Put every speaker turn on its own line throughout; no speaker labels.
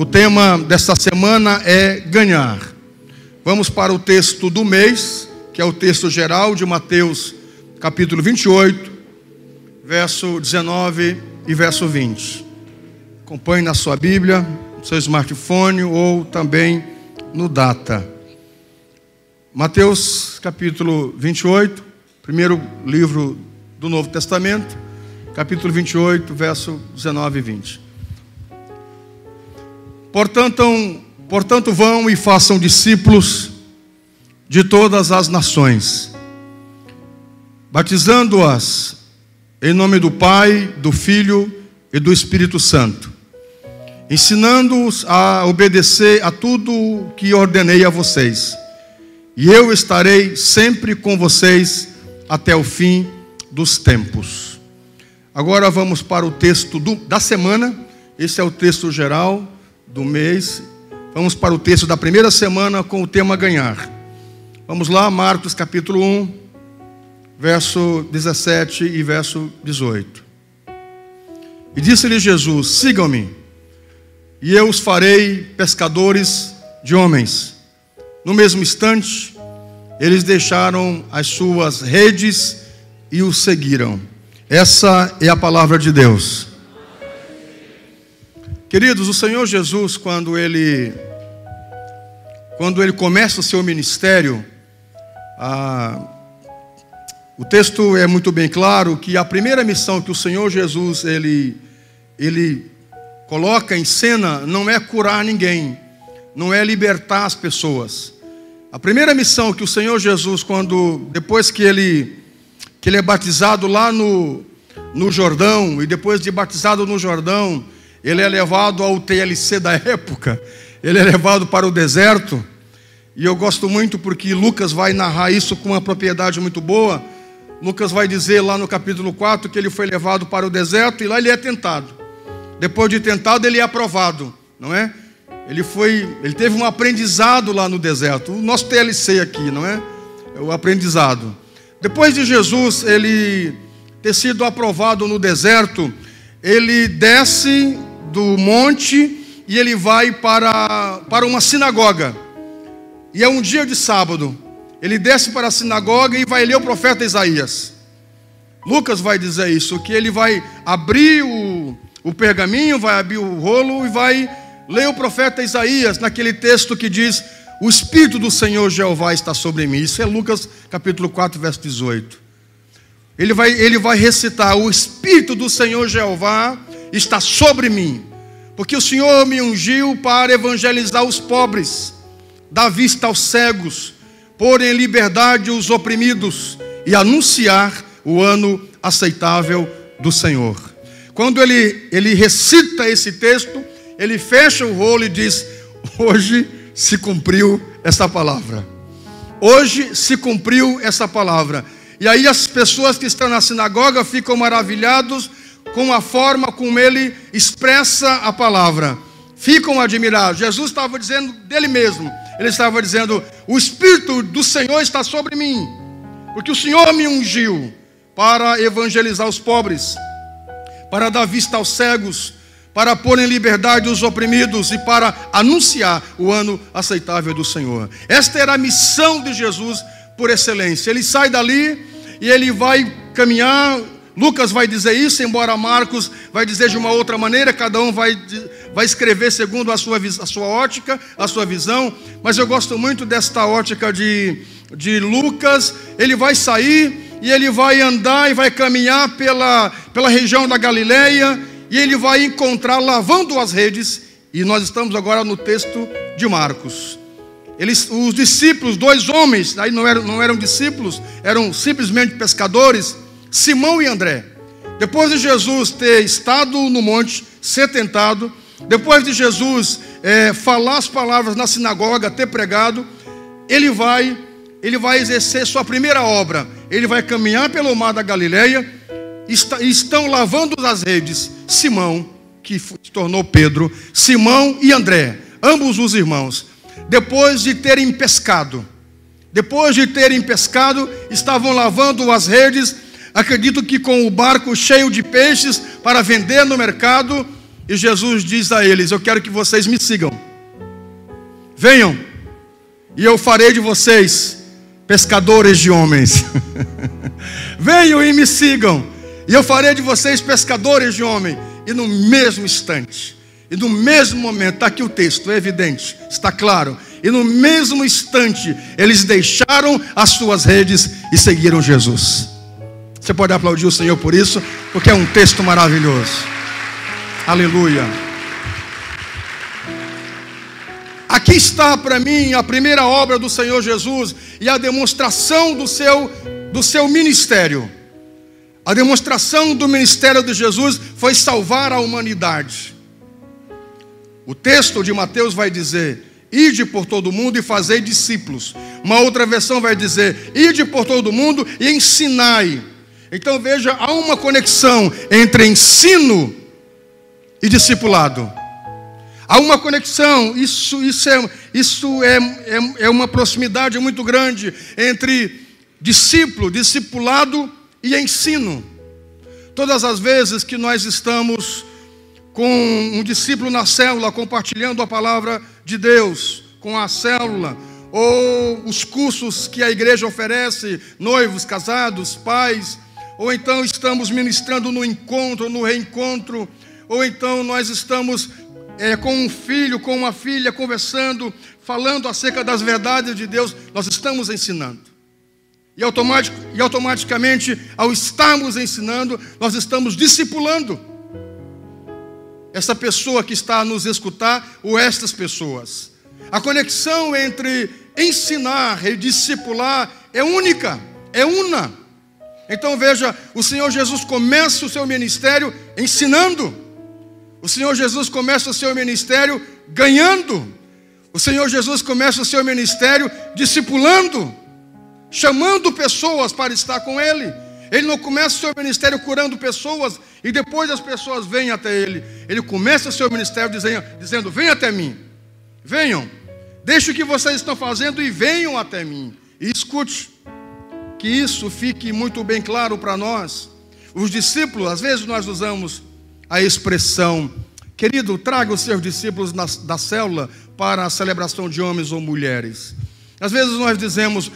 O tema desta semana é ganhar. Vamos para o texto do mês, que é o texto geral de Mateus, capítulo 28, verso 19 e verso 20. Acompanhe na sua Bíblia, no seu smartphone ou também no data. Mateus, capítulo 28, primeiro livro do Novo Testamento, capítulo 28, verso 19 e 20. Portanto, vão e façam discípulos de todas as nações, batizando-as em nome do Pai, do Filho e do Espírito Santo, ensinando-os a obedecer a tudo que ordenei a vocês. E eu estarei sempre com vocês até o fim dos tempos. Agora vamos para o texto da semana. Esse é o texto geral do mês. Vamos para o texto da primeira semana com o tema ganhar. Vamos lá, Marcos capítulo 1, verso 17 e verso 18. E disse-lhe Jesus: sigam-me, e eu os farei pescadores de homens. No mesmo instante, eles deixaram as suas redes e o seguiram. Essa é a palavra de Deus. Queridos, o Senhor Jesus, quando ele começa o seu ministério, o texto é muito bem claro que a primeira missão que o Senhor Jesus ele coloca em cena não é curar ninguém, não é libertar as pessoas. A primeira missão que o Senhor Jesus, depois que ele é batizado lá no Jordão, e depois de batizado no Jordão, ele é levado ao TLC da época, ele é levado para o deserto. E eu gosto muito porque Lucas vai narrar isso com uma propriedade muito boa. Lucas vai dizer lá no capítulo 4 que ele foi levado para o deserto e lá ele é tentado. Depois de tentado, ele é aprovado, não é? Ele teve um aprendizado lá no deserto. O nosso TLC aqui, não é? É o aprendizado. Depois de Jesus ele ter sido aprovado no deserto, ele desce do monte e ele vai para uma sinagoga. E é um dia de sábado. Ele desce para a sinagoga e vai ler o profeta Isaías. Lucas vai dizer isso, que ele vai abrir o pergaminho, vai abrir o rolo e vai ler o profeta Isaías, naquele texto que diz: o Espírito do Senhor Jeová está sobre mim. Isso é Lucas capítulo 4, verso 18. Ele vai recitar: o Espírito do Senhor Jeová está sobre mim, porque o Senhor me ungiu para evangelizar os pobres, dar vista aos cegos, pôr em liberdade os oprimidos e anunciar o ano aceitável do Senhor. Quando ele recita esse texto, ele fecha o rolo e diz: hoje se cumpriu essa palavra. Hoje se cumpriu essa palavra. E aí as pessoas que estão na sinagoga ficam maravilhados com a forma como ele expressa a palavra. Ficam admirados. Jesus estava dizendo dele mesmo. Ele estava dizendo: o Espírito do Senhor está sobre mim, porque o Senhor me ungiu para evangelizar os pobres, para dar vista aos cegos, para pôr em liberdade os oprimidos e para anunciar o ano aceitável do Senhor. Esta era a missão de Jesus por excelência. Ele sai dali e ele vai caminhar. Lucas vai dizer isso, embora Marcos vai dizer de uma outra maneira. Cada um vai escrever segundo a sua ótica, a sua visão. Mas eu gosto muito desta ótica de Lucas. Ele vai sair e ele vai andar e vai caminhar pela região da Galileia, e ele vai encontrar lavando as redes. E nós estamos agora no texto de Marcos. Os discípulos, dois homens, aí não eram discípulos, eram simplesmente pescadores, Simão e André. Depois de Jesus ter estado no monte, ser tentado, depois de Jesus falar as palavras na sinagoga, ter pregado, ele vai exercer sua primeira obra. Ele vai caminhar pelo mar da Galileia, estão lavando as redes Simão, que se tornou Pedro, Simão e André, ambos os irmãos. Depois de terem pescado, estavam lavando as redes, acredito que com o barco cheio de peixes para vender no mercado, E Jesus diz a eles: eu quero que vocês me sigam. Venham, e eu farei de vocês pescadores de homens. Venham e me sigam, e eu farei de vocês pescadores de homens. E no mesmo instante, e no mesmo momento, está aqui o texto, é evidente, está claro. E no mesmo instante, eles deixaram as suas redes e seguiram Jesus. Você pode aplaudir o Senhor por isso, porque é um texto maravilhoso. Aleluia. Aqui está para mim a primeira obra do Senhor Jesus e a demonstração do seu ministério. A demonstração do ministério de Jesus foi salvar a humanidade. O texto de Mateus vai dizer: ide por todo o mundo e fazei discípulos. Uma outra versão vai dizer: ide por todo o mundo e ensinai. Então veja, há uma conexão entre ensino e discipulado. Há uma conexão, isso é uma proximidade muito grande entre discípulo, discipulado e ensino. Todas as vezes que nós estamos com um discípulo na célula, compartilhando a palavra de Deus com a célula, ou os cursos que a igreja oferece, noivos, casados, pais, ou então estamos ministrando no encontro, no reencontro, ou então nós estamos com um filho, com uma filha, conversando, falando acerca das verdades de Deus, nós estamos ensinando. E automaticamente, ao estarmos ensinando, nós estamos discipulando essa pessoa que está a nos escutar, ou estas pessoas. A conexão entre ensinar e discipular é única, é una. Então veja, o Senhor Jesus começa o seu ministério ensinando. O Senhor Jesus começa o seu ministério ganhando. O Senhor Jesus começa o seu ministério discipulando, chamando pessoas para estar com Ele. Ele não começa o seu ministério curando pessoas e depois as pessoas vêm até Ele. Ele começa o seu ministério dizendo: venham até mim. Venham, deixe o que vocês estão fazendo e venham até mim. E escute, que isso fique muito bem claro para nós. Os discípulos, às vezes nós usamos a expressão: querido, traga os seus discípulos da célula para a celebração de homens ou mulheres. Às vezes nós dizemos: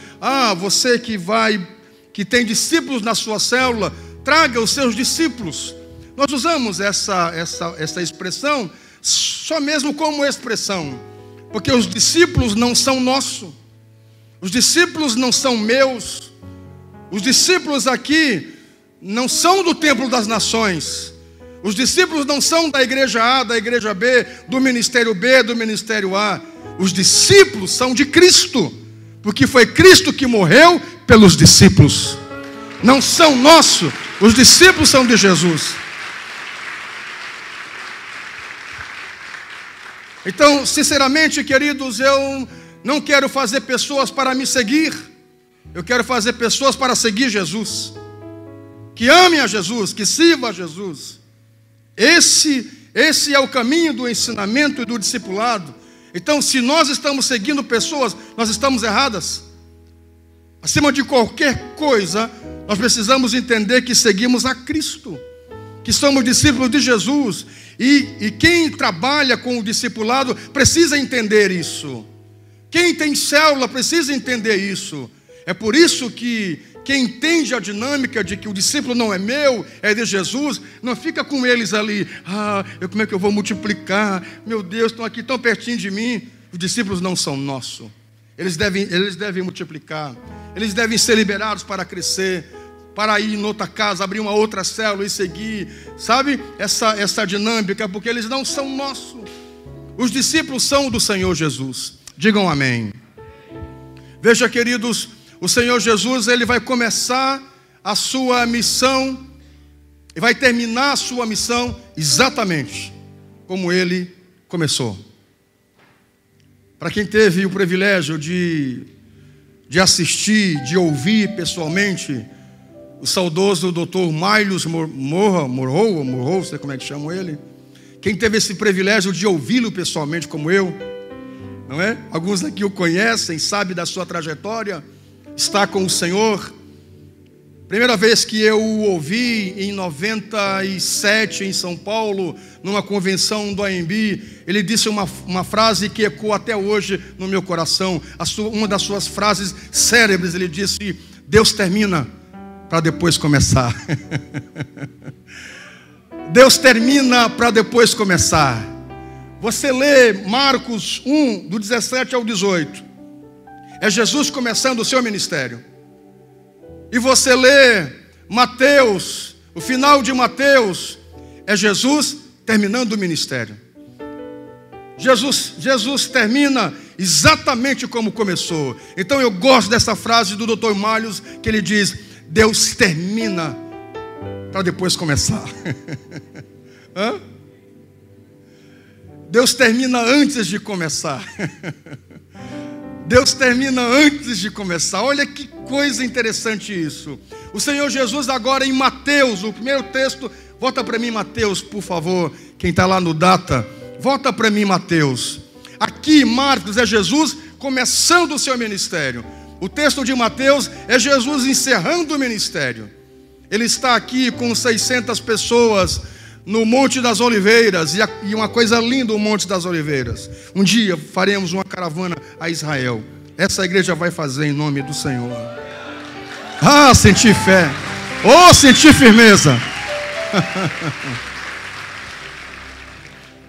você que tem discípulos na sua célula, traga os seus discípulos. Nós usamos essa expressão só mesmo como expressão, porque os discípulos não são nossos, os discípulos não são meus, os discípulos aqui não são do templo das nações, os discípulos não são da igreja A, da igreja B, do ministério B, do ministério A. Os discípulos são de Cristo, porque foi Cristo que morreu pelos discípulos. Não são nossos, os discípulos são de Jesus. Então, sinceramente, queridos, eu não quero fazer pessoas para me seguir. Eu quero fazer pessoas para seguir Jesus, que amem a Jesus, que sirvam a Jesus. Esse é o caminho do ensinamento e do discipulado. Então, se nós estamos seguindo pessoas, nós estamos erradas. Acima de qualquer coisa, nós precisamos entender que seguimos a Cristo, que somos discípulos de Jesus. E quem trabalha com o discipulado precisa entender isso. Quem tem célula precisa entender isso. É por isso que quem entende a dinâmica de que o discípulo não é meu, é de Jesus, não fica com eles ali: como é que eu vou multiplicar? Meu Deus, estão aqui tão pertinho de mim. Os discípulos não são nossos. Eles devem multiplicar. Eles devem ser liberados para crescer, para ir em outra casa, abrir uma outra célula e seguir. Sabe? Essa dinâmica, porque eles não são nossos. Os discípulos são do Senhor Jesus. Digam amém. Veja, queridos, o Senhor Jesus, Ele vai começar a sua missão e vai terminar a sua missão exatamente como Ele começou. Para quem teve o privilégio de assistir, de ouvir pessoalmente o saudoso Dr. Miles Monroe, não sei como é que chamam ele. Quem teve esse privilégio de ouvi-lo pessoalmente como eu, não é? Alguns aqui o conhecem, sabem da sua trajetória, está com o Senhor. Primeira vez que eu o ouvi, em 97, em São Paulo, numa convenção do AMB, ele disse uma frase que ecoa até hoje no meu coração. Uma das suas frases célebres, ele disse: Deus termina para depois começar. Deus termina para depois começar. Você lê Marcos 1, do 17 ao 18. É Jesus começando o seu ministério. E você lê Mateus, o final de Mateus, é Jesus terminando o ministério. Jesus termina exatamente como começou. Então eu gosto dessa frase do Dr. Malhos, que ele diz: Deus termina para depois começar. Hã? Deus termina antes de começar. Deus termina antes de começar. Olha que coisa interessante isso. O Senhor Jesus agora em Mateus, o primeiro texto. Volta para mim Mateus, por favor. Quem está lá no data, volta para mim Mateus. Aqui Marcos é Jesus começando o seu ministério. O texto de Mateus é Jesus encerrando o ministério. Ele está aqui com 600 pessoas no Monte das Oliveiras, e uma coisa linda o Monte das Oliveiras. Um dia faremos uma caravana a Israel. Essa igreja vai fazer em nome do Senhor. Ah, senti fé. Oh, senti firmeza.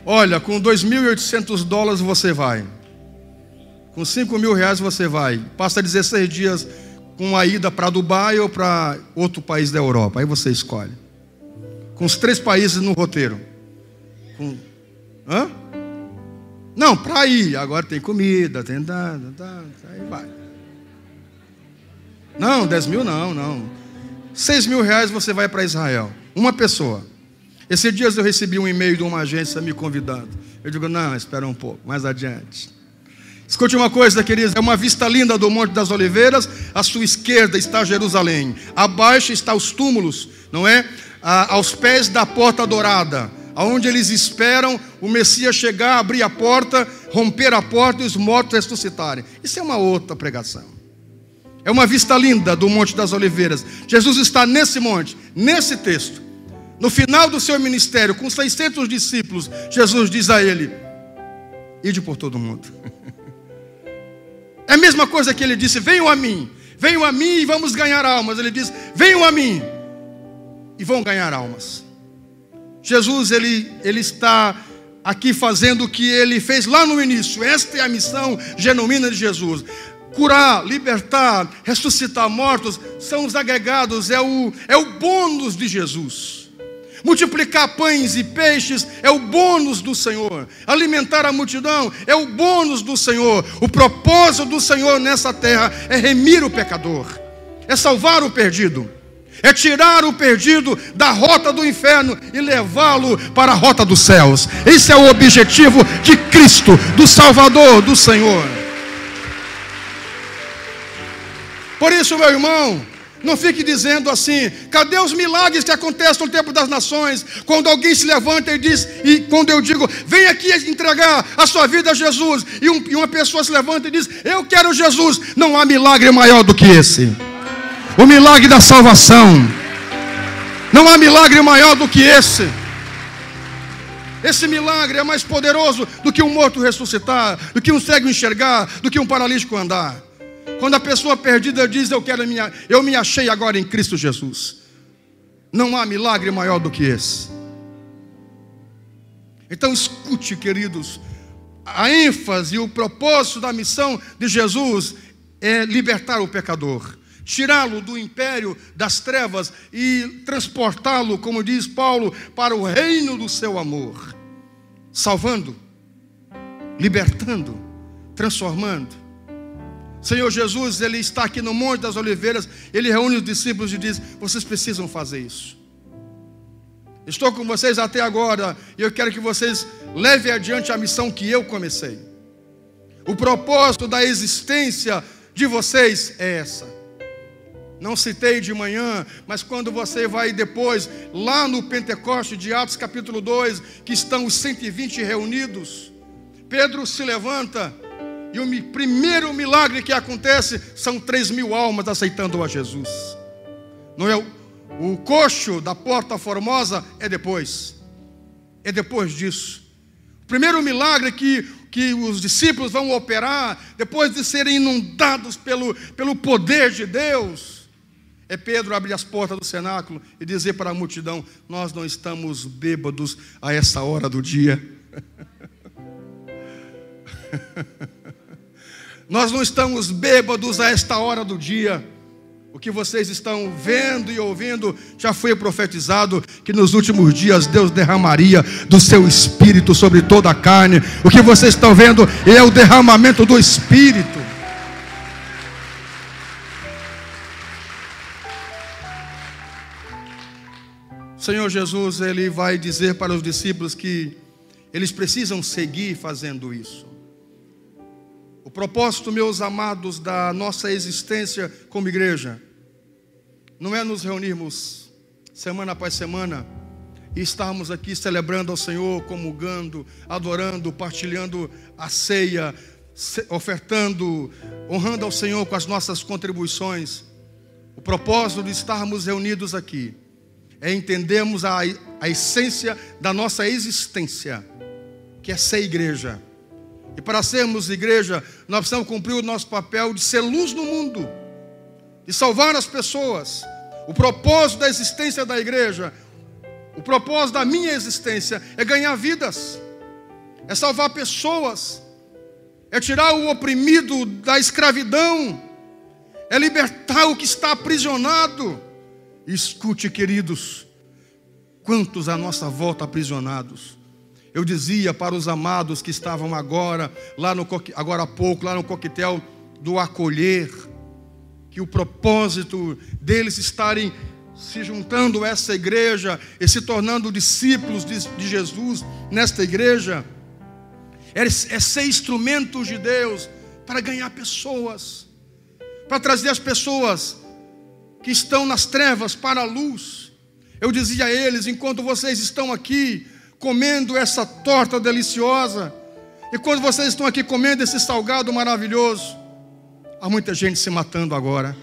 Olha, com $2.800 você vai. Com R$5.000 você vai. Passa 16 dias com a ida para Dubai ou para outro país da Europa. Aí você escolhe. Com os 3 países no roteiro. Hã? Não, para ir. Agora tem comida, tem... aí vai. Não, 10 mil não. R$6.000 você vai para Israel. Uma pessoa. Esses dias eu recebi um e-mail de uma agência me convidando. Eu digo: não, espera um pouco, mais adiante. Escute uma coisa, queridos. É uma vista linda do Monte das Oliveiras. À sua esquerda está Jerusalém. Abaixo estão os túmulos, não é? Aos pés da porta dourada, aonde eles esperam o Messias chegar, abrir a porta, romper a porta e os mortos ressuscitarem. Isso é uma outra pregação. É uma vista linda do Monte das Oliveiras. Jesus está nesse monte, nesse texto. No final do seu ministério, com 600 discípulos, Jesus diz a ele: ide por todo mundo. É a mesma coisa que ele disse: venham a mim e vamos ganhar almas. Ele diz: venham a mim e vão ganhar almas. Jesus, ele está aqui fazendo o que ele fez lá no início. Esta é a missão genuína de Jesus. Curar, libertar, ressuscitar mortos são os agregados, é o bônus de Jesus. Multiplicar pães e peixes é o bônus do Senhor. Alimentar a multidão é o bônus do Senhor. O propósito do Senhor nessa terra é remir o pecador, é salvar o perdido, é tirar o perdido da rota do inferno e levá-lo para a rota dos céus. Esse é o objetivo de Cristo, do Salvador, do Senhor. Por isso, meu irmão, não fique dizendo assim: cadê os milagres que acontecem no tempo das nações? Quando alguém se levanta e diz, e quando eu digo, vem aqui entregar a sua vida a Jesus, e uma pessoa se levanta e diz, eu quero Jesus. Não há milagre maior do que esse. O milagre da salvação. Não há milagre maior do que esse. Esse milagre é mais poderoso do que um morto ressuscitar, do que um cego enxergar, do que um paralítico andar. Quando a pessoa perdida diz, eu me achei agora em Cristo Jesus. Não há milagre maior do que esse. Então escute, queridos, a ênfase e o propósito da missão de Jesus é libertar o pecador, tirá-lo do império das trevas e transportá-lo, como diz Paulo, para o reino do seu amor, salvando, libertando, transformando. Senhor Jesus, Ele está aqui no Monte das Oliveiras, Ele reúne os discípulos e diz, vocês precisam fazer isso. Estou com vocês até agora, e eu quero que vocês levem adiante a missão que eu comecei. O propósito da existência de vocês é essa. Não citei de manhã, mas quando você vai depois, lá no Pentecoste de Atos capítulo 2, que estão os 120 reunidos, Pedro se levanta, e o primeiro milagre que acontece são 3.000 almas aceitando a Jesus. Não é o coxo da Porta Formosa, é depois. É depois disso. O primeiro milagre que os discípulos vão operar, depois de serem inundados pelo poder de Deus, é Pedro abrir as portas do cenáculo e dizer para a multidão: nós não estamos bêbados a essa hora do dia. Nós não estamos bêbados a esta hora do dia. O que vocês estão vendo e ouvindo já foi profetizado, que nos últimos dias Deus derramaria do seu Espírito sobre toda a carne. O que vocês estão vendo é o derramamento do Espírito. O Senhor Jesus, Ele vai dizer para os discípulos que eles precisam seguir fazendo isso. O propósito, meus amados, da nossa existência como igreja não é nos reunirmos semana após semana e estarmos aqui celebrando ao Senhor, comungando, adorando, partilhando a ceia, ofertando, honrando ao Senhor com as nossas contribuições. O propósito de estarmos reunidos aqui é entendermos a essência da nossa existência, que é ser igreja. E para sermos igreja, nós precisamos cumprir o nosso papel de ser luz no mundo, de salvar as pessoas. O propósito da existência da igreja, o propósito da minha existência é ganhar vidas, é salvar pessoas, é tirar o oprimido da escravidão, é libertar o que está aprisionado. Escute, queridos, quantos à nossa volta aprisionados. Eu dizia para os amados que estavam agora há pouco, lá no coquetel do acolher, que o propósito deles estarem se juntando a essa igreja e se tornando discípulos de Jesus nesta igreja, é ser instrumentos de Deus para ganhar pessoas, para trazer as pessoas que estão nas trevas para a luz. Eu dizia a eles: enquanto vocês estão aqui comendo essa torta deliciosa, e quando vocês estão aqui comendo esse salgado maravilhoso, há muita gente se matando agora,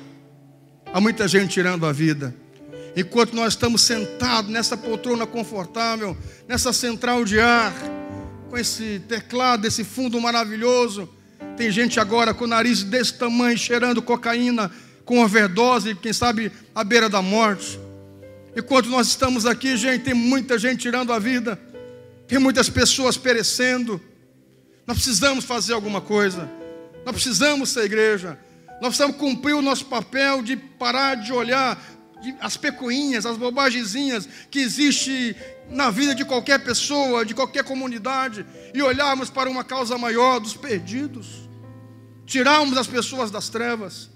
há muita gente tirando a vida. Enquanto nós estamos sentados nessa poltrona confortável, nessa central de ar, com esse teclado, esse fundo maravilhoso, tem gente agora com o nariz desse tamanho, cheirando cocaína, com overdose, quem sabe à beira da morte. Enquanto nós estamos aqui, gente, tem muita gente tirando a vida, tem muitas pessoas perecendo. Nós precisamos fazer alguma coisa, nós precisamos ser igreja, nós precisamos cumprir o nosso papel de parar de olhar as pecuinhas, as bobagenzinhas que existem na vida de qualquer pessoa, de qualquer comunidade, e olharmos para uma causa maior dos perdidos, tirarmos as pessoas das trevas.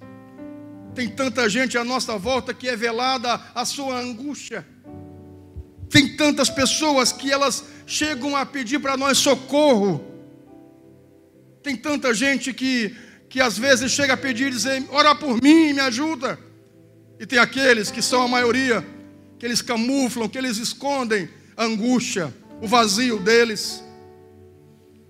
Tem tanta gente à nossa volta que é velada a sua angústia. Tem tantas pessoas que elas chegam a pedir para nós socorro. Tem tanta gente que às vezes chega a pedir e dizer: ora por mim, me ajuda. E tem aqueles que são a maioria, que eles camuflam, que eles escondem a angústia, o vazio deles.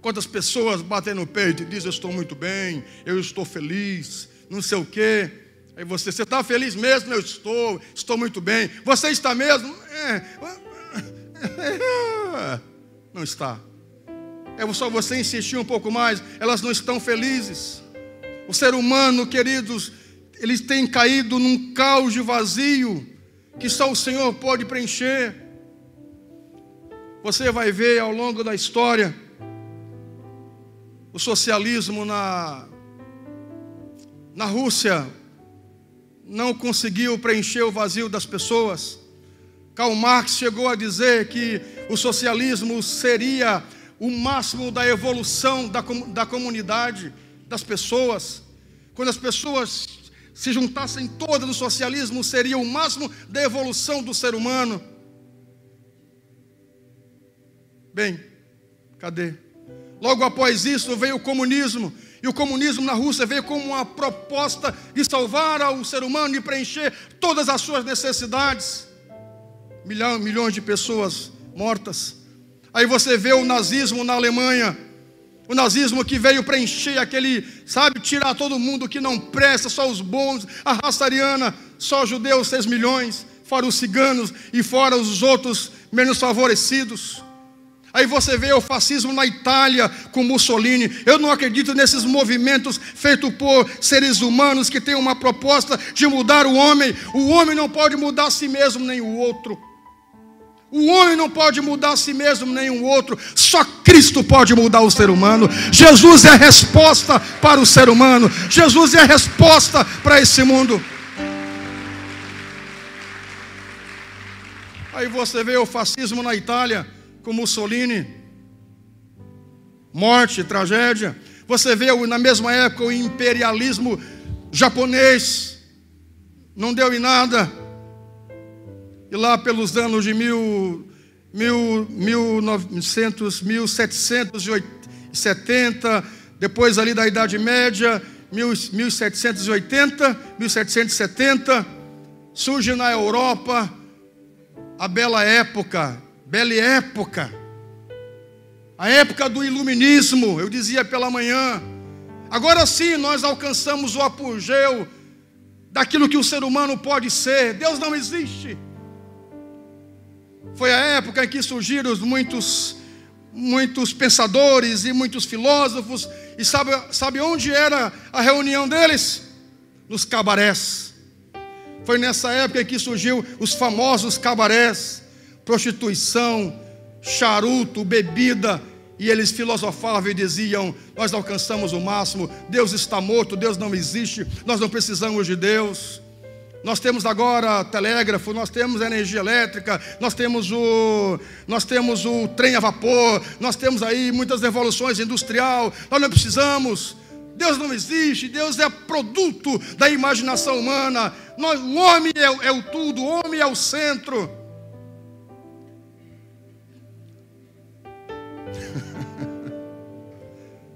Quantas pessoas batem no peito e dizem: eu estou muito bem, eu estou feliz, não sei o quê. Aí você está feliz mesmo? Eu estou muito bem. Você está mesmo? Não está. É só você insistir um pouco mais, elas não estão felizes. O ser humano, queridos, eles têm caído num caos de vazio que só o Senhor pode preencher. Você vai ver ao longo da história o socialismo na Rússia não conseguiu preencher o vazio das pessoas. Karl Marx chegou a dizer que o socialismo seria o máximo da evolução da comunidade, das pessoas. Quando as pessoas se juntassem todas no socialismo, seria o máximo da evolução do ser humano. Bem, cadê? Logo após isso veio o comunismo. E o comunismo na Rússia veio como uma proposta de salvar o ser humano e preencher todas as suas necessidades. Milhões de pessoas mortas. Aí você vê o nazismo na Alemanha. O nazismo que veio preencher aquele, sabe, tirar todo mundo que não presta, só os bons, a raça ariana, só judeus 6 milhões, fora os ciganos e fora os outros menos favorecidos. Aí você vê o fascismo na Itália com Mussolini. Eu não acredito nesses movimentos feitos por seres humanos que têm uma proposta de mudar o homem. O homem não pode mudar a si mesmo nem o outro. O homem não pode mudar a si mesmo nem o outro. Só Cristo pode mudar o ser humano. Jesus é a resposta para o ser humano. Jesus é a resposta para esse mundo. Aí você vê o fascismo na Itália com Mussolini, morte, tragédia. Você vê na mesma época o imperialismo japonês, não deu em nada. E lá pelos anos de 1770, depois ali da Idade Média, 1780, 1770, surge na Europa a bela época, a época do iluminismo. Eu dizia pela manhã, agora sim nós alcançamos o apogeu daquilo que o ser humano pode ser. Deus não existe. Foi a época em que surgiram muitos pensadores e muitos filósofos. E sabe onde era a reunião deles? Nos cabarés. Foi nessa época que surgiu os famosos cabarés. Prostituição, charuto, bebida. E eles filosofavam e diziam: nós alcançamos o máximo, Deus está morto, Deus não existe, nós não precisamos de Deus. Nós temos agora telégrafo, nós temos energia elétrica, nós temos o trem a vapor, nós temos aí muitas revoluções industrial, nós não precisamos. Deus não existe, Deus é produto da imaginação humana. O homem é o tudo, o homem é o centro.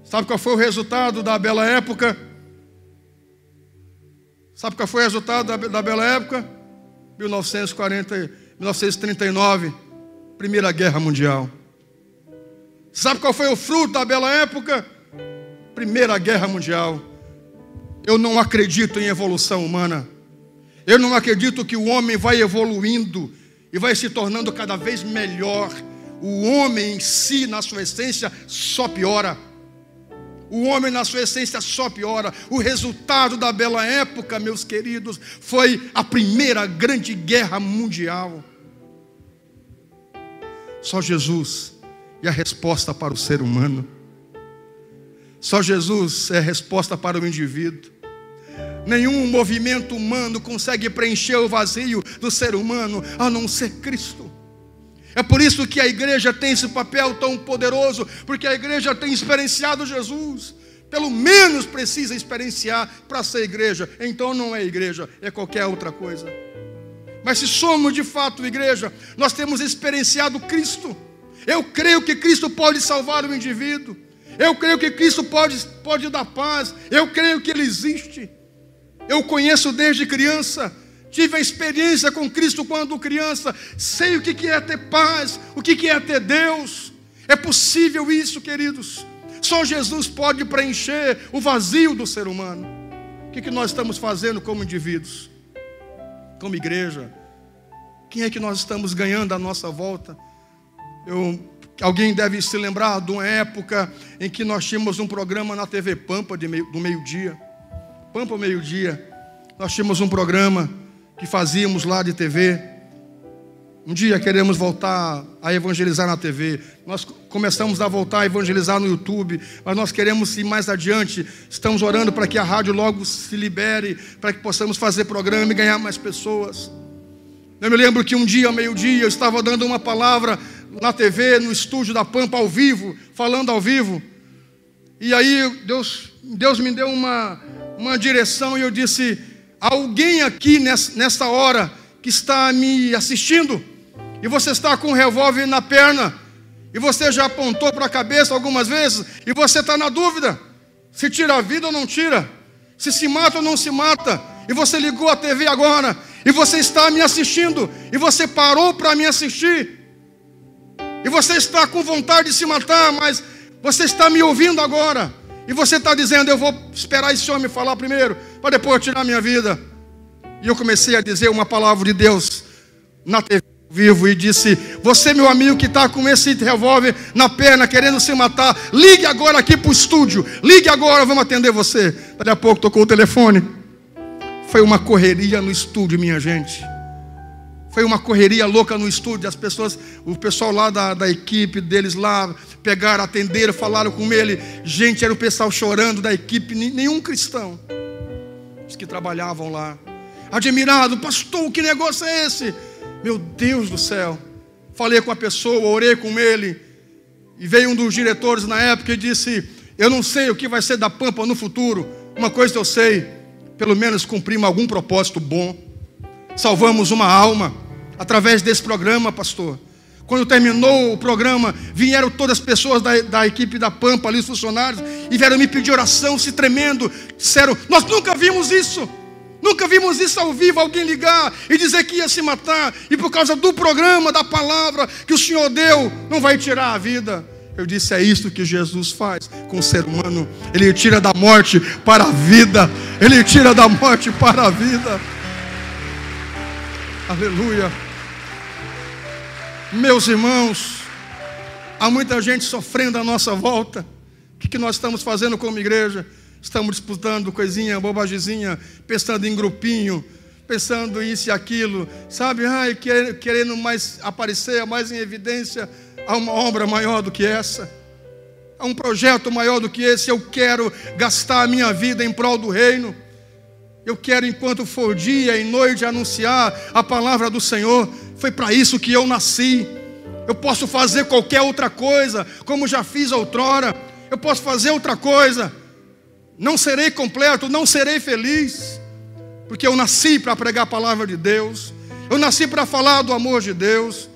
Sabe qual foi o resultado da bela época? Sabe qual foi o resultado da bela época? 1939, Primeira Guerra Mundial. Sabe qual foi o fruto da bela época? Primeira Guerra Mundial. Eu não acredito em evolução humana. Eu não acredito que o homem vai evoluindo e vai se tornando cada vez melhor. O homem em si, na sua essência, só piora. O homem na sua essência só piora. O resultado da bela época, meus queridos, foi a Primeira Grande Guerra Mundial. Só Jesus é a resposta para o ser humano. Só Jesus é a resposta para o indivíduo. Nenhum movimento humano consegue preencher o vazio do ser humano, a não ser Cristo. É por isso que a igreja tem esse papel tão poderoso, porque a igreja tem experienciado Jesus. Pelo menos precisa experienciar para ser igreja. Então não é igreja, é qualquer outra coisa. Mas se somos de fato igreja, nós temos experienciado Cristo. Eu creio que Cristo pode salvar o indivíduo. Eu creio que Cristo pode dar paz. Eu creio que Ele existe. Eu o conheço desde criança. Tive a experiência com Cristo quando criança. Sei o que é ter paz, o que é ter Deus. É possível isso, queridos. Só Jesus pode preencher o vazio do ser humano. O que nós estamos fazendo como indivíduos? Como igreja? Quem é que nós estamos ganhando à nossa volta? Alguém deve se lembrar de uma época em que nós tínhamos um programa na TV Pampa do meio-dia. Pampa meio-dia. Nós tínhamos um programa que fazíamos lá de TV. Um dia queremos voltar a evangelizar na TV. Nós começamos a voltar a evangelizar no YouTube, mas nós queremos ir mais adiante. Estamos orando para que a rádio logo se libere, para que possamos fazer programa e ganhar mais pessoas. Eu me lembro que um dia, ao meio-dia, eu estava dando uma palavra na TV, no estúdio da Pampa, ao vivo, falando ao vivo. E aí Deus me deu uma direção e eu disse: alguém aqui nessa hora que está me assistindo, e você está com um revólver na perna, e você já apontou para a cabeça algumas vezes, e você está na dúvida, se tira a vida ou não tira, se mata ou não se mata, e você ligou a TV agora, e você está me assistindo, e você parou para me assistir, e você está com vontade de se matar, mas Você está me ouvindo agora. E você está dizendo, eu vou esperar esse homem falar primeiro, para depois eu tirar minha vida. E eu comecei a dizer uma palavra de Deus na TV ao vivo e disse, você, meu amigo, que está com esse revólver na perna, querendo se matar, ligue agora aqui para o estúdio. Ligue agora, vamos atender você. Daqui a pouco tocou o telefone. Foi uma correria no estúdio, minha gente. Foi uma correria louca no estúdio. As pessoas, o pessoal lá da equipe deles lá, pegaram, atenderam, falaram com ele. Gente, era o pessoal chorando da equipe, nenhum cristão. Os que trabalhavam lá. Admirado, pastor, que negócio é esse? Meu Deus do céu. Falei com a pessoa, orei com ele. E veio um dos diretores na época e disse, eu não sei o que vai ser da Pampa no futuro. Uma coisa eu sei, pelo menos cumprimos algum propósito bom. Salvamos uma alma através desse programa, pastor. Quando terminou o programa, vieram todas as pessoas da equipe da Pampa, ali os funcionários, e vieram me pedir oração, se tremendo. Disseram, nós nunca vimos isso. Nunca vimos isso ao vivo, alguém ligar e dizer que ia se matar. E por causa do programa, da palavra que o Senhor deu, não vai tirar a vida. Eu disse, é isso que Jesus faz com o ser humano. Ele tira da morte para a vida. Ele tira da morte para a vida. Aleluia. Meus irmãos, há muita gente sofrendo à nossa volta. O que nós estamos fazendo como igreja? Estamos disputando coisinha, bobagemzinha, pensando em grupinho, pensando isso e aquilo, sabe? Ai, querendo mais aparecer, mais em evidência. Há uma obra maior do que essa. Há um projeto maior do que esse. Eu quero gastar a minha vida em prol do reino. Eu quero, enquanto for dia e noite, anunciar a palavra do Senhor. Foi para isso que eu nasci. Eu posso fazer qualquer outra coisa, como já fiz outrora. Eu posso fazer outra coisa. Não serei completo, não serei feliz. Porque eu nasci para pregar a palavra de Deus. Eu nasci para falar do amor de Deus.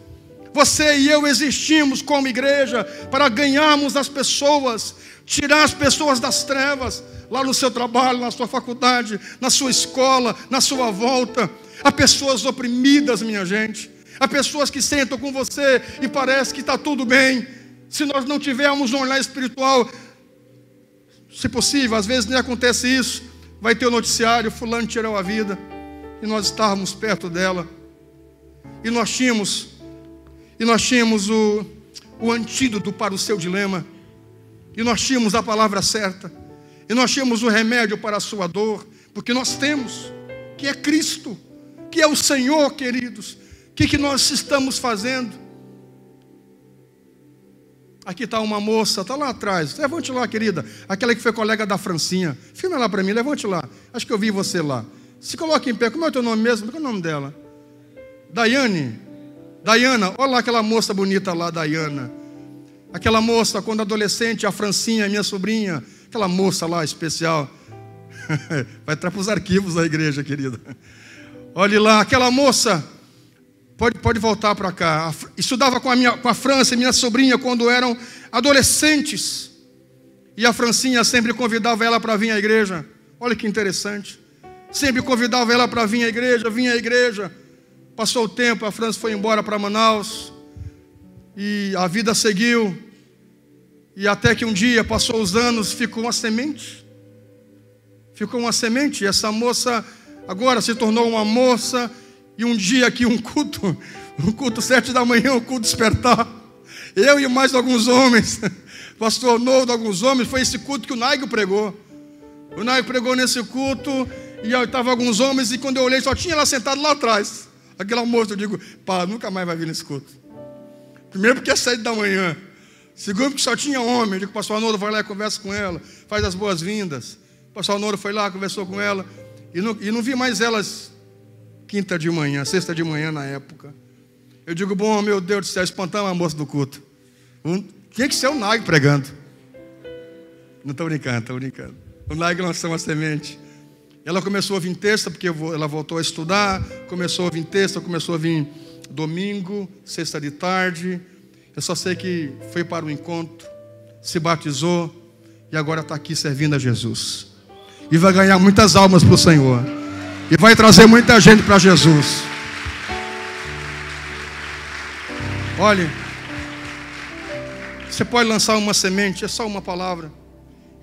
Você e eu existimos como igreja para ganharmos as pessoas, tirar as pessoas das trevas, lá no seu trabalho, na sua faculdade, na sua escola, na sua volta. Há pessoas oprimidas, minha gente. Há pessoas que sentam com você e parece que está tudo bem. Se nós não tivermos um olhar espiritual, se possível, às vezes nem acontece isso, vai ter o noticiário, fulano tirou a vida, e nós estávamos perto dela. E nós tínhamos o antídoto para o seu dilema. E nós tínhamos a palavra certa. E nós tínhamos o remédio para a sua dor. Porque nós temos, que é Cristo, que é o Senhor, queridos. O que nós estamos fazendo? Aqui está uma moça, está lá atrás. Levante lá, querida. Aquela que foi colega da Francinha. Filma lá para mim, levante lá. Acho que eu vi você lá. Se coloque em pé. Como é o teu nome mesmo? Qual é o nome dela? Daiana, olha lá aquela moça bonita lá, Daiana. Aquela moça, quando adolescente, a Francinha, minha sobrinha. Aquela moça lá, especial. Vai entrar para os arquivos da igreja, querida. Olhe lá, aquela moça. Pode voltar para cá. Estudava com a França, minha sobrinha, quando eram adolescentes. E a Francinha sempre convidava ela para vir à igreja. Olha que interessante. Sempre convidava ela para vir à igreja, vinha à igreja. Passou o tempo, a França foi embora para Manaus. E a vida seguiu. E até que um dia, passou os anos, ficou uma semente. Ficou uma semente. E essa moça agora se tornou uma moça. E um dia aqui, um culto 7 da manhã, um culto despertar. Eu e mais alguns homens, pastor Noldo, alguns homens, foi esse culto que o Naigo pregou. O Naigo pregou nesse culto, e estavam alguns homens, e quando eu olhei, só tinha ela sentado lá atrás. Aquela moça, eu digo, pá, nunca mais vai vir nesse culto. Primeiro porque é 7 da manhã. Segundo porque só tinha homem. Eu digo, pastor Noldo, vai lá e conversa com ela, faz as boas-vindas. O pastor Noldo foi lá, conversou com ela, e não vi mais elas quinta de manhã, sexta de manhã na época. Eu digo, bom, meu Deus do céu, espantamos a moça do culto. Tinha que ser o Naigo pregando. Não estou brincando, estou brincando. O Naigo lançou uma semente. Ela começou a vir terça, porque ela voltou a estudar. Começou a vir terça, começou a vir domingo, sexta de tarde. Eu só sei que foi para o encontro, se batizou e agora está aqui servindo a Jesus. E vai ganhar muitas almas para o Senhor. E vai trazer muita gente para Jesus. Olhe, Você pode lançar uma semente, é só uma palavra,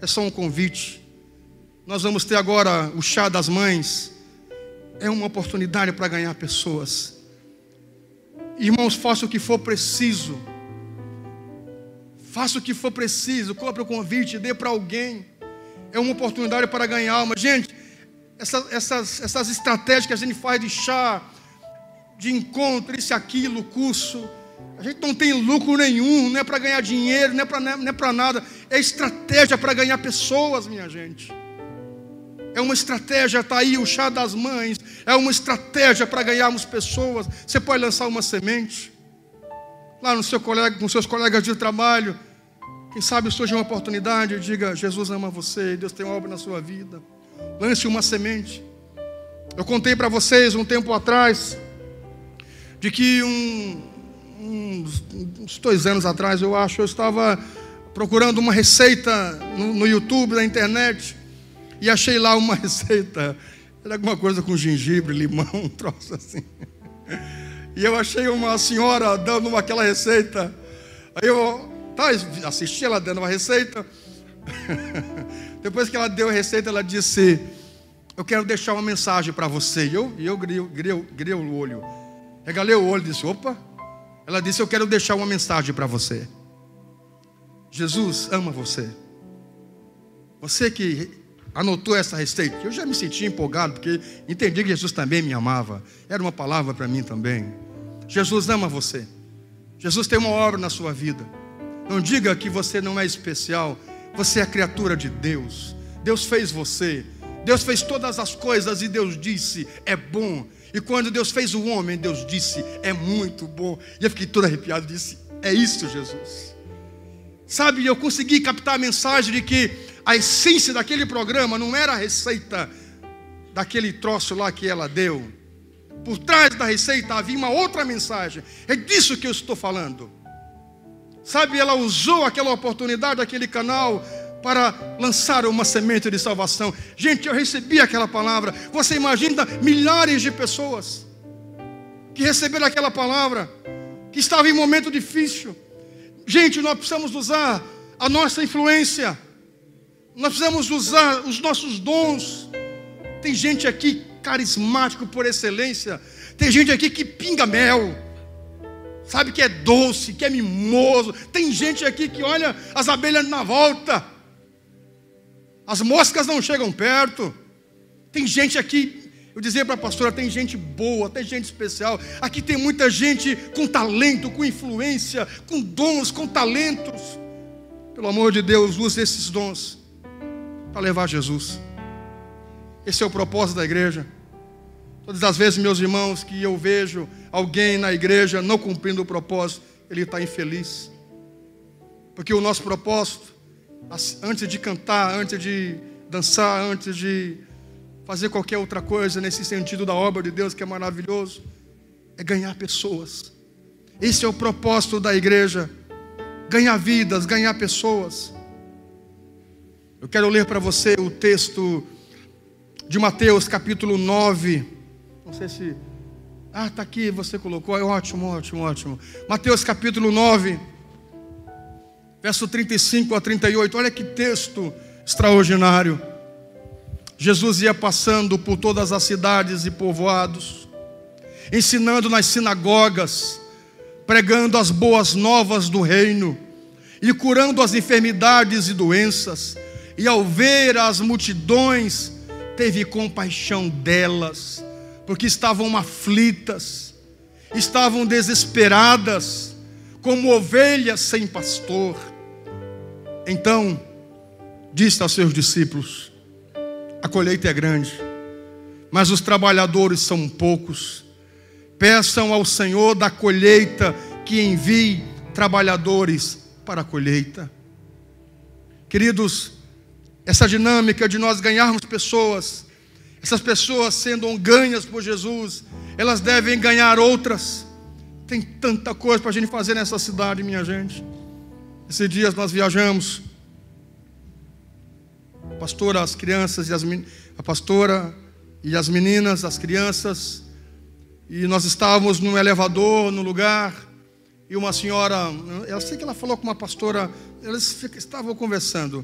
é só um convite. Nós vamos ter agora o chá das mães. É uma oportunidade para ganhar pessoas. Irmãos, faça o que for preciso. Faça o que for preciso. Compre o convite, dê para alguém. É uma oportunidade para ganhar alma. Gente, essas estratégias que a gente faz de chá, de encontro, isso, aquilo, curso, a gente não tem lucro nenhum. Não é para ganhar dinheiro, não é para nada. É estratégia para ganhar pessoas, minha gente. É uma estratégia, está aí o chá das mães. É uma estratégia para ganharmos pessoas. Você pode lançar uma semente lá no seu colega, com seus colegas de trabalho. Quem sabe surge uma oportunidade, diga: Jesus ama você, Deus tem uma obra na sua vida. Lance uma semente. Eu contei para vocês um tempo atrás de que uns 2 anos atrás, eu acho, eu estava procurando uma receita no YouTube, na internet, e achei lá uma receita. Era alguma coisa com gengibre, limão, um troço assim. E eu achei uma senhora dando aquela receita. Aí eu assisti ela dando uma receita. Depois que ela deu a receita, ela disse: eu quero deixar uma mensagem para você. E eu grei o olho. Regalei o olho e disse: opa. Ela disse: eu quero deixar uma mensagem para você. Jesus ama você. Você que anotou essa receita. Eu já me senti empolgado, porque entendi que Jesus também me amava. Era uma palavra para mim também. Jesus ama você. Jesus tem uma obra na sua vida. Não diga que você não é especial. Você é criatura de Deus. Deus fez você. Deus fez todas as coisas e Deus disse: é bom. E quando Deus fez o homem, Deus disse: é muito bom. E eu fiquei todo arrepiado e disse: é isso, Jesus. Sabe, eu consegui captar a mensagem de que a essência daquele programa não era a receita daquele troço lá que ela deu. Por trás da receita havia uma outra mensagem. É disso que eu estou falando. Sabe, ela usou aquela oportunidade, aquele canal, para lançar uma semente de salvação. Gente, eu recebi aquela palavra. Você imagina milhares de pessoas que receberam aquela palavra, que estavam em momento difícil. Gente, nós precisamos usar a nossa influência. Nós precisamos usar os nossos dons. Tem gente aqui carismático por excelência. Tem gente aqui que pinga mel, sabe, que é doce, que é mimoso. Tem gente aqui que olha as abelhas na volta, as moscas não chegam perto. Tem gente aqui, eu dizia para a pastora, tem gente boa, tem gente especial. Aqui tem muita gente com talento, com influência, com dons, com talentos. Pelo amor de Deus, use esses dons para levar Jesus. Esse é o propósito da igreja. Todas as vezes, meus irmãos, que eu vejo alguém na igreja não cumprindo o propósito, ele está infeliz. Porque o nosso propósito, antes de cantar, antes de dançar, antes de fazer qualquer outra coisa nesse sentido da obra de Deus, que é maravilhoso, é ganhar pessoas. Esse é o propósito da igreja: ganhar vidas, ganhar pessoas. Eu quero ler para você o texto de Mateus capítulo 9. Não sei se... está aqui, você colocou. É ótimo, ótimo, ótimo. Mateus capítulo 9, verso 35 a 38. Olha que texto extraordinário. Jesus ia passando por todas as cidades e povoados, ensinando nas sinagogas, pregando as boas novas do reino e curando as enfermidades e doenças. E ao ver as multidões, teve compaixão delas, porque estavam aflitas, estavam desesperadas, como ovelhas sem pastor. Então disse aos seus discípulos: a colheita é grande, mas os trabalhadores são poucos. Peçam ao Senhor da colheita que envie trabalhadores para a colheita. Queridos, essa dinâmica de nós ganharmos pessoas, essas pessoas sendo ganhas por Jesus, elas devem ganhar outras. Tem tanta coisa para a gente fazer nessa cidade, minha gente. Esses dias nós viajamos, a pastora, as crianças e a pastora e as meninas, as crianças, e nós estávamos num elevador, no lugar, e uma senhora, eu sei que ela falou com uma pastora, eles estavam conversando,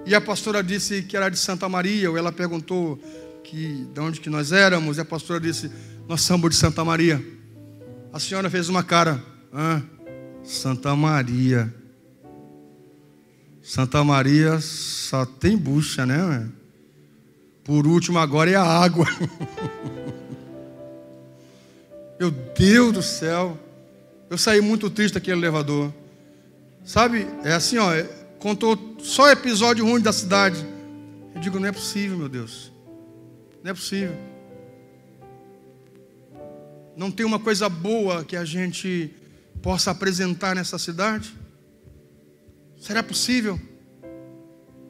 e a pastora disse que era de Santa Maria, ou ela perguntou de onde que nós éramos, e a pastora disse, nós somos de Santa Maria. A senhora fez uma cara, Santa Maria. Santa Maria só tem bucha, né? Por último agora é a água. Meu Deus do céu. Eu saí muito triste daquele elevador. Sabe, é assim, ó, contou só episódio ruim da cidade. Eu digo, não é possível, meu Deus. Não é possível. Não tem uma coisa boa que a gente possa apresentar nessa cidade? Será possível?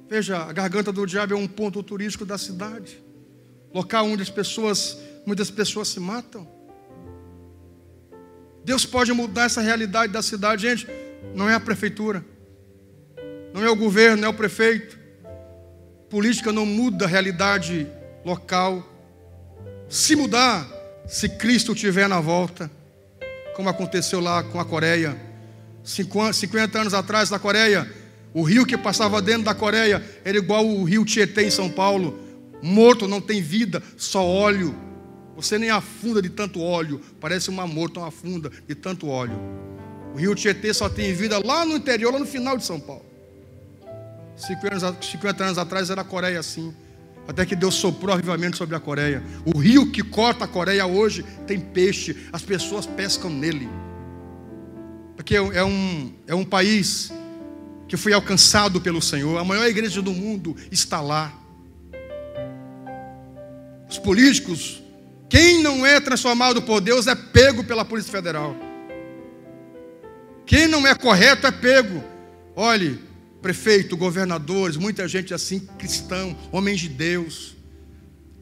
Veja, a Garganta do Diabo é um ponto turístico da cidade, local onde muitas pessoas se matam. Deus pode mudar essa realidade da cidade. Gente, não é a prefeitura, não é o governo, não é o prefeito. Política não muda a realidade local. Se mudar, se Cristo estiver na volta, como aconteceu lá com a Coreia. 50 anos atrás, na Coreia, o rio que passava dentro da Coreia era igual o rio Tietê em São Paulo. Morto, não tem vida, só óleo. Você nem afunda de tanto óleo. Parece uma morta, uma afunda de tanto óleo. O rio Tietê só tem vida lá no interior, lá no final de São Paulo. 50 anos atrás era a Coreia assim. Até que Deus soprou avivamento sobre a Coreia. O rio que corta a Coreia hoje tem peixe. As pessoas pescam nele. Porque é um país que foi alcançado pelo Senhor. A maior igreja do mundo está lá. Os políticos, quem não é transformado por Deus é pego pela Polícia Federal. Quem não é correto é pego. Olhe, prefeito, governadores, muita gente assim, cristão, homens de Deus.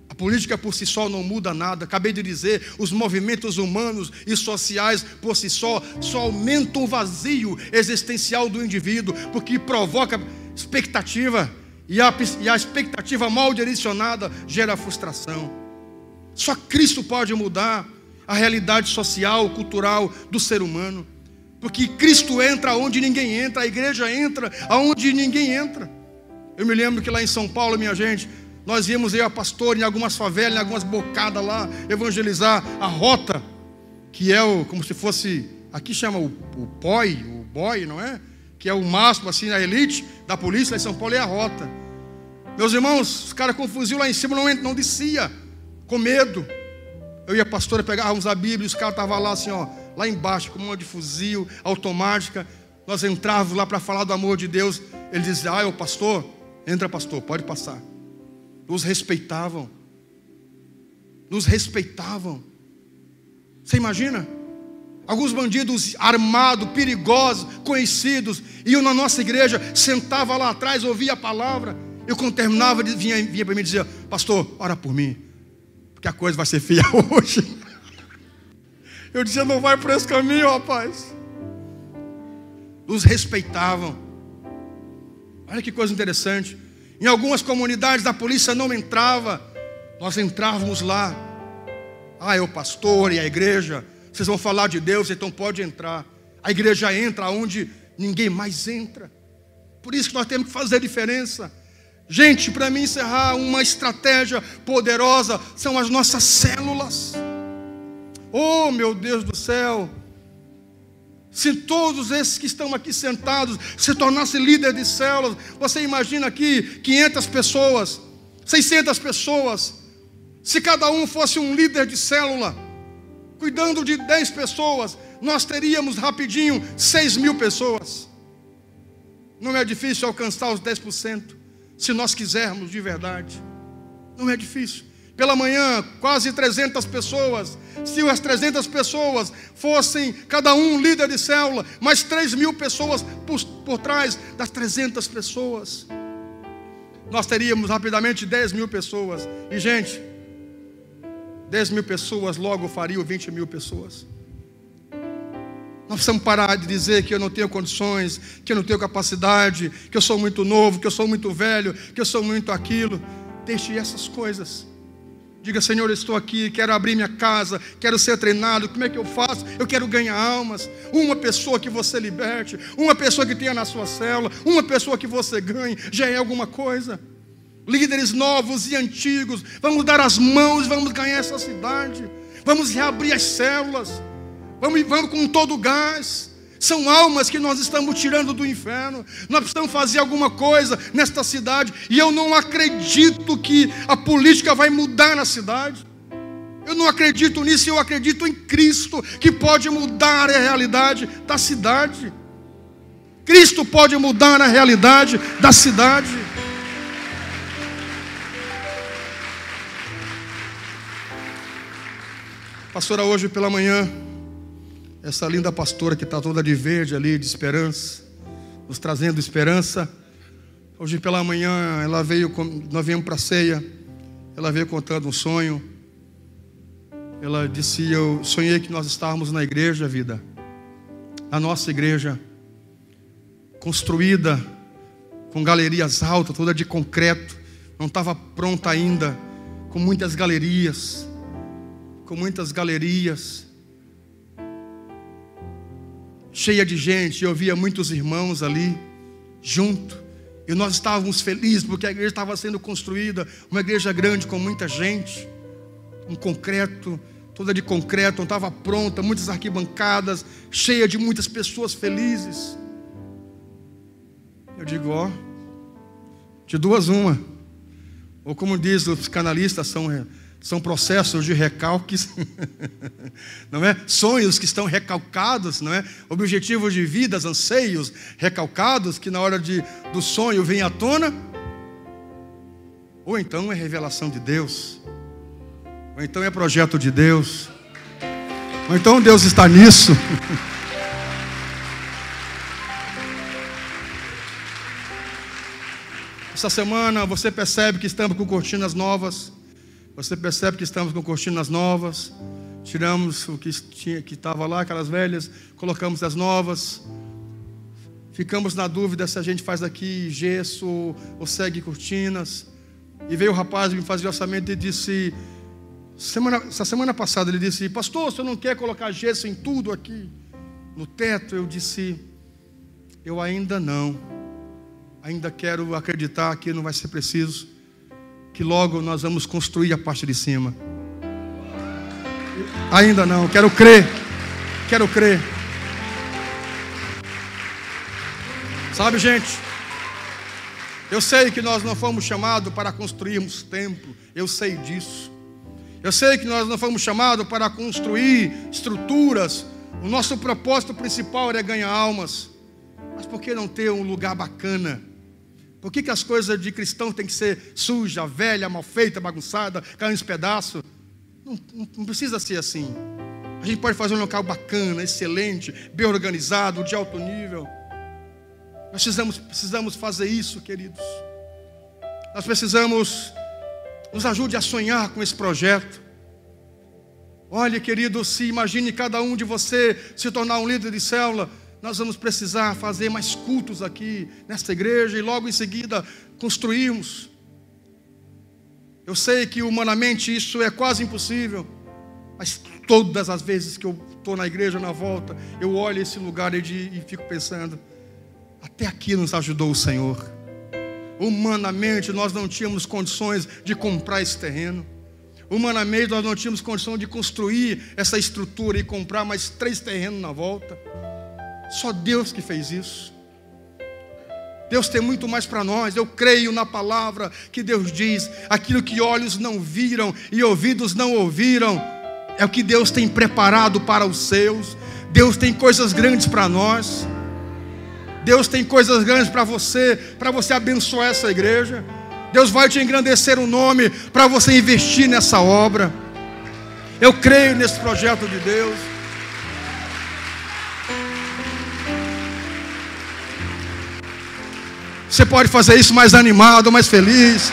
A política por si só não muda nada. Acabei de dizer, os movimentos humanos e sociais por si só aumentam o vazio existencial do indivíduo, porque provoca expectativa, e a expectativa mal direcionada gera frustração. Só Cristo pode mudar a realidade social, cultural do ser humano, porque Cristo entra onde ninguém entra, a igreja entra aonde ninguém entra. Eu me lembro que lá em São Paulo, minha gente, nós íamos, eu e a pastora, em algumas favelas, em algumas bocadas lá, evangelizar a rota, que é como se fosse, aqui chama o boy, não é? Que é o máximo, assim, a elite da polícia, lá em São Paulo é a rota. Meus irmãos, os caras com fuzil lá em cima não descia, com medo. Eu e a pastora pegávamos a Bíblia, e os caras estavam lá assim, ó, lá embaixo, com uma de fuzil, automática. Nós entrávamos lá para falar do amor de Deus. Ele dizia, pastor, entra pastor, pode passar. Nos respeitavam. Nos respeitavam. Você imagina? Alguns bandidos armados, perigosos, conhecidos, iam na nossa igreja, sentavam lá atrás, ouvia a palavra. Eu quando terminava, vinha para mim e dizia, pastor, ora por mim, porque a coisa vai ser feia hoje. Eu dizia, não vai por esse caminho, rapaz. Nos respeitavam. Olha que coisa interessante. Em algumas comunidades a polícia não entrava, nós entrávamos lá. É o pastor e a igreja, vocês vão falar de Deus, então pode entrar. A igreja entra onde ninguém mais entra. Por isso que nós temos que fazer diferença. Gente, para mim encerrar, uma estratégia poderosa são as nossas células. Oh, meu Deus do céu! Se todos esses que estão aqui sentados se tornassem líderes de células, você imagina aqui 500 pessoas, 600 pessoas. Se cada um fosse um líder de célula, cuidando de 10 pessoas, nós teríamos rapidinho 6.000 pessoas. Não é difícil alcançar os 10%, se nós quisermos de verdade. Não é difícil. Pela manhã, quase 300 pessoas. Se as 300 pessoas fossem cada um líder de célula, mais 3.000 pessoas por trás das 300 pessoas, nós teríamos rapidamente 10.000 pessoas. E gente, 10.000 pessoas logo fariam 20.000 pessoas. Nós precisamos parar de dizer que eu não tenho condições, que eu não tenho capacidade, que eu sou muito novo, que eu sou muito velho, que eu sou muito aquilo. Deixe essas coisas Diga: Senhor, eu estou aqui, quero abrir minha casa, quero ser treinado. Como é que eu faço? Eu quero ganhar almas. Uma pessoa que você liberte, uma pessoa que tenha na sua célula, uma pessoa que você ganhe, já é alguma coisa. Líderes novos e antigos, vamos dar as mãos, vamos ganhar essa cidade. Vamos reabrir as células. Vamos com todo o gás. São almas que nós estamos tirando do inferno. Nós precisamos fazer alguma coisa nesta cidade. E eu não acredito que a política vai mudar na cidade. Eu não acredito nisso. Eu acredito em Cristo, que pode mudar a realidade da cidade. Cristo pode mudar a realidade da cidade. Pastora, hoje pela manhã, essa linda pastora que está toda de verde ali, de esperança, nos trazendo esperança. Hoje pela manhã, nós viemos para a ceia, ela veio contando um sonho. Ela disse: eu sonhei que nós estávamos na igreja, vida, a nossa igreja, construída com galerias altas, toda de concreto, não estava pronta ainda, com muitas galerias, cheia de gente. Eu via muitos irmãos ali junto, e nós estávamos felizes porque a igreja estava sendo construída, uma igreja grande com muita gente, toda de concreto, não estava pronta, muitas arquibancadas, cheia de muitas pessoas felizes. Eu digo: ó, de duas uma, ou como diz os psicanalistas, são processos de recalques, não é? Sonhos que estão recalcados, não é? Objetivos de vidas, anseios recalcados, que na hora do sonho vem à tona. Ou então é revelação de Deus, ou então é projeto de Deus, ou então Deus está nisso. Essa semana você percebe que estamos com cortinas novas. Você percebe que estamos com cortinas novas. Tiramos o que estava lá, aquelas velhas, colocamos as novas. Ficamos na dúvida se a gente faz aqui gesso ou segue cortinas. E veio o rapaz me fazer o orçamento e disse, essa semana passada, ele disse: pastor, você não quer colocar gesso em tudo aqui no teto? Eu disse: eu ainda não. Ainda quero acreditar que não vai ser preciso, que logo nós vamos construir a parte de cima. Ainda não, quero crer. Sabe, gente, eu sei que nós não fomos chamados para construirmos templo, eu sei disso. Eu sei que nós não fomos chamados para construir estruturas. O nosso propósito principal era ganhar almas. Mas por que não ter um lugar bacana? Por que as coisas de cristão tem que ser suja, velha, mal feita, bagunçada, caindo em pedaços? Não precisa ser assim. A gente pode fazer um local bacana, excelente, bem organizado, de alto nível. Nós precisamos fazer isso, queridos. Nós precisamos, nos ajude a sonhar com esse projeto. Olha, querido, se imagine cada um de você se tornar um líder de célula. Nós vamos precisar fazer mais cultos aqui nesta igreja e logo em seguida construirmos. Eu sei que humanamente isso é quase impossível, mas todas as vezes que eu estou na igreja, na volta, eu olho esse lugar e fico pensando: até aqui nos ajudou o Senhor. Humanamente nós não tínhamos condições de comprar esse terreno. Humanamente nós não tínhamos condição de construir essa estrutura e comprar mais 3 terrenos na volta. Só Deus que fez isso. Deus tem muito mais para nós. Eu creio na palavra que Deus diz: aquilo que olhos não viram e ouvidos não ouviram, é o que Deus tem preparado para os seus. Deus tem coisas grandes para nós. Deus tem coisas grandes para você abençoar essa igreja. Deus vai te engrandecer o nome para você investir nessa obra. Eu creio nesse projeto de Deus. Você pode fazer isso mais animado, mais feliz.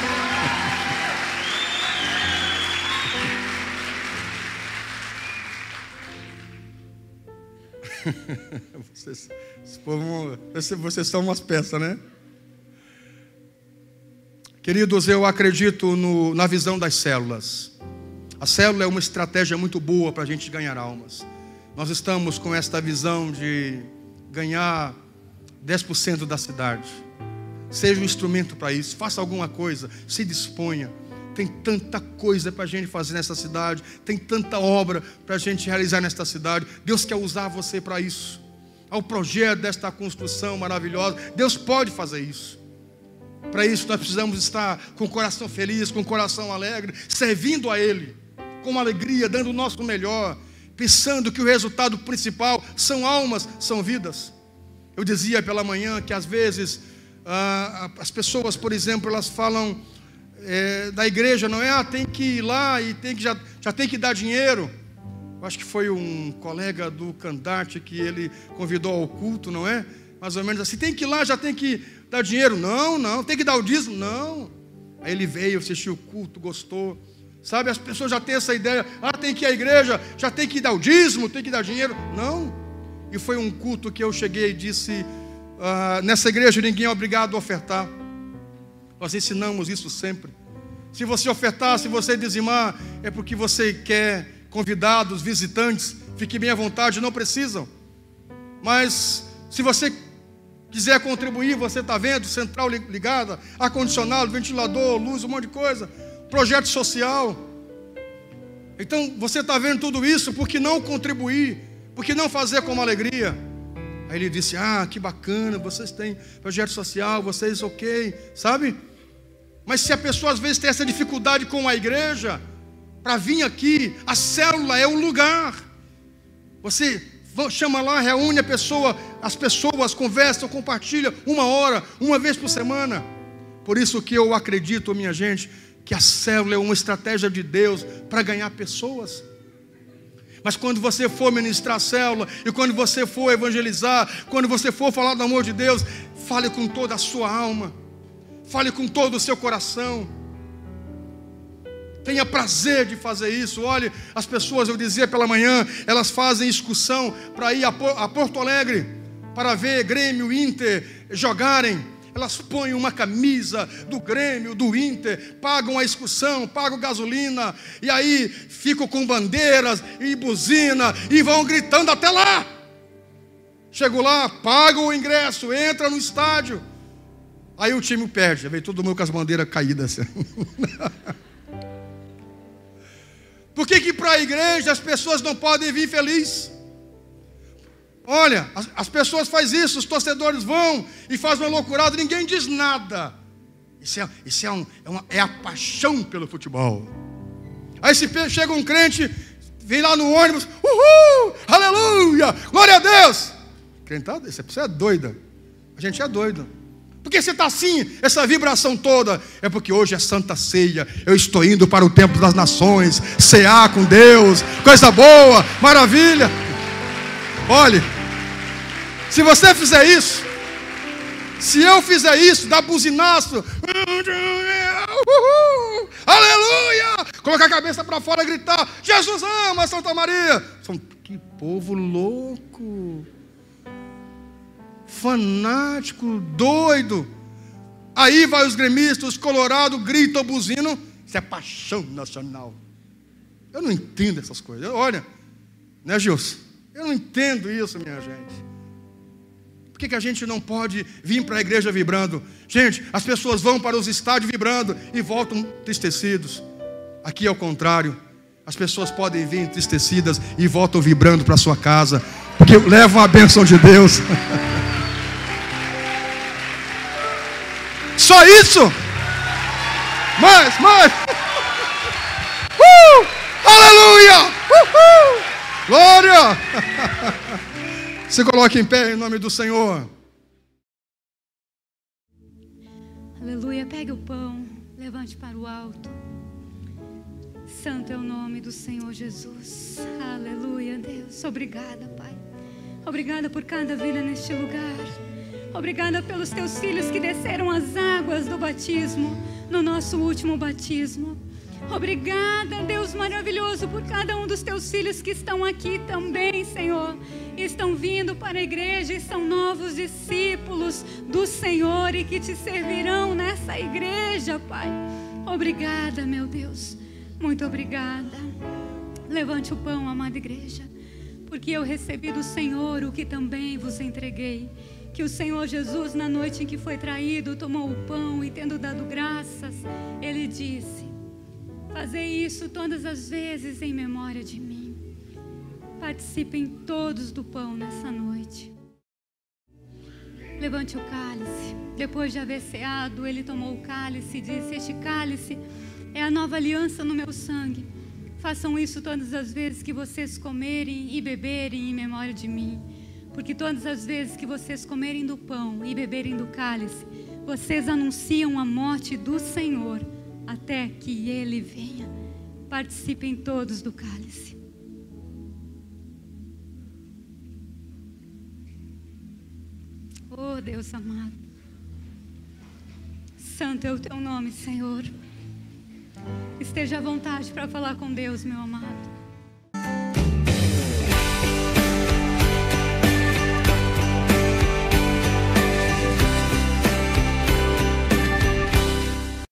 Vocês são umas peças, né? Queridos, eu acredito na visão das células. A célula é uma estratégia muito boa para a gente ganhar almas. Nós estamos com esta visão de ganhar 10% da cidade. Seja um instrumento para isso, faça alguma coisa, se disponha. Tem tanta coisa para a gente fazer nessa cidade, tem tanta obra para a gente realizar nesta cidade. Deus quer usar você para isso. Ao projeto desta construção maravilhosa, Deus pode fazer isso. Para isso nós precisamos estar com o coração feliz, com o coração alegre, servindo a Ele, com alegria, dando o nosso melhor, pensando que o resultado principal são almas, são vidas. Eu dizia pela manhã que às vezes as pessoas, por exemplo, elas falam da igreja, não é? Tem que ir lá e já tem que dar dinheiro. Eu acho que foi um colega do Candarte que ele convidou ao culto, não é? Mais ou menos assim, tem que ir lá, já tem que dar dinheiro. Não, tem que dar o dízimo. Não. Aí ele veio, assistiu o culto, gostou. Sabe, as pessoas já têm essa ideia, tem que ir à igreja, já tem que dar o dízimo, tem que dar dinheiro. Não. E foi um culto que eu cheguei e disse, nessa igreja ninguém é obrigado a ofertar. Nós ensinamos isso sempre. Se você ofertar, se você dizimar, é porque você quer convidados, visitantes, fique bem à vontade, não precisam. Mas se você quiser contribuir, você está vendo, central ligada, ar-condicionado, ventilador, luz, um monte de coisa, projeto social. Então você está vendo tudo isso, por que não contribuir? Por que não fazer com uma alegria? Aí ele disse, que bacana, vocês têm projeto social, vocês ok, sabe? Mas se a pessoa às vezes tem essa dificuldade com a igreja, para vir aqui, a célula é o lugar. Você chama lá, reúne as pessoas conversam, compartilham 1 hora, uma vez por semana. Por isso que eu acredito, minha gente, que a célula é uma estratégia de Deus para ganhar pessoas. Mas quando você for ministrar a célula, e quando você for evangelizar, quando você for falar do amor de Deus, fale com toda a sua alma, fale com todo o seu coração. Tenha prazer de fazer isso. Olhe, as pessoas, eu dizia pela manhã, elas fazem excursão para ir a Porto Alegre, para ver Grêmio, Inter jogarem. Elas põem uma camisa do Grêmio, do Inter, pagam a excursão, pagam gasolina, e aí ficam com bandeiras e buzina, e vão gritando até lá. Chego lá, pagam o ingresso, entra no estádio. Aí o time perde, veio todo mundo com as bandeiras caídas assim. Por que para a igreja as pessoas não podem vir felizes? Olha, as pessoas fazem isso, os torcedores vão e fazem uma loucurada, ninguém diz nada. Isso é a paixão pelo futebol. Aí se chega um crente, vem lá no ônibus, uhul, aleluia, glória a Deus. Crente, você é doida, a gente é doido. Por que você está assim, essa vibração toda? É porque hoje é Santa Ceia, eu estou indo para o templo das nações, cear com Deus, coisa boa, maravilha. Olhe, se você fizer isso, se eu fizer isso, dá buzinaço, aleluia, colocar a cabeça para fora e gritar, Jesus ama Santa Maria. Que povo louco, fanático, doido. Aí vai os gremistas, os colorados, gritam, buzinam. Isso é paixão nacional. Eu não entendo essas coisas. Olha, né, Gilson? Eu não entendo isso, minha gente. Por que a gente não pode vir para a igreja vibrando? Gente, as pessoas vão para os estádios vibrando e voltam entristecidos. Aqui é o contrário. As pessoas podem vir entristecidas e voltam vibrando para a sua casa, porque levam a bênção de Deus. Só isso? Mais. Aleluia! Glória! Se coloque em pé em nome do Senhor.
Aleluia, pegue o pão, levante para o alto. Santo é o nome do Senhor Jesus. Aleluia, Deus. Obrigada, Pai. Obrigada por cada vida neste lugar. Obrigada pelos teus filhos que desceram as águas do batismo, no nosso último batismo. Obrigada, Deus maravilhoso, por cada um dos teus filhos que estão aqui também, Senhor. Estão vindo para a igreja e são novos discípulos do Senhor e que te servirão nessa igreja, Pai. Obrigada, meu Deus. Muito obrigada. Levante o pão, amada igreja, porque eu recebi do Senhor o que também vos entreguei. Que o Senhor Jesus, na noite em que foi traído, tomou o pão e, tendo dado graças, Ele disse: fazei isso todas as vezes em memória de mim. Participem todos do pão nessa noite. Levante o cálice. Depois de haver ceado, Ele tomou o cálice e disse: este cálice é a nova aliança no meu sangue. Façam isso todas as vezes que vocês comerem e beberem em memória de mim. Porque todas as vezes que vocês comerem do pão e beberem do cálice, vocês anunciam a morte do Senhor até que Ele venha. Participem todos do cálice. Oh, Deus amado, santo é o teu nome, Senhor. Esteja à vontade para falar com Deus, meu amado.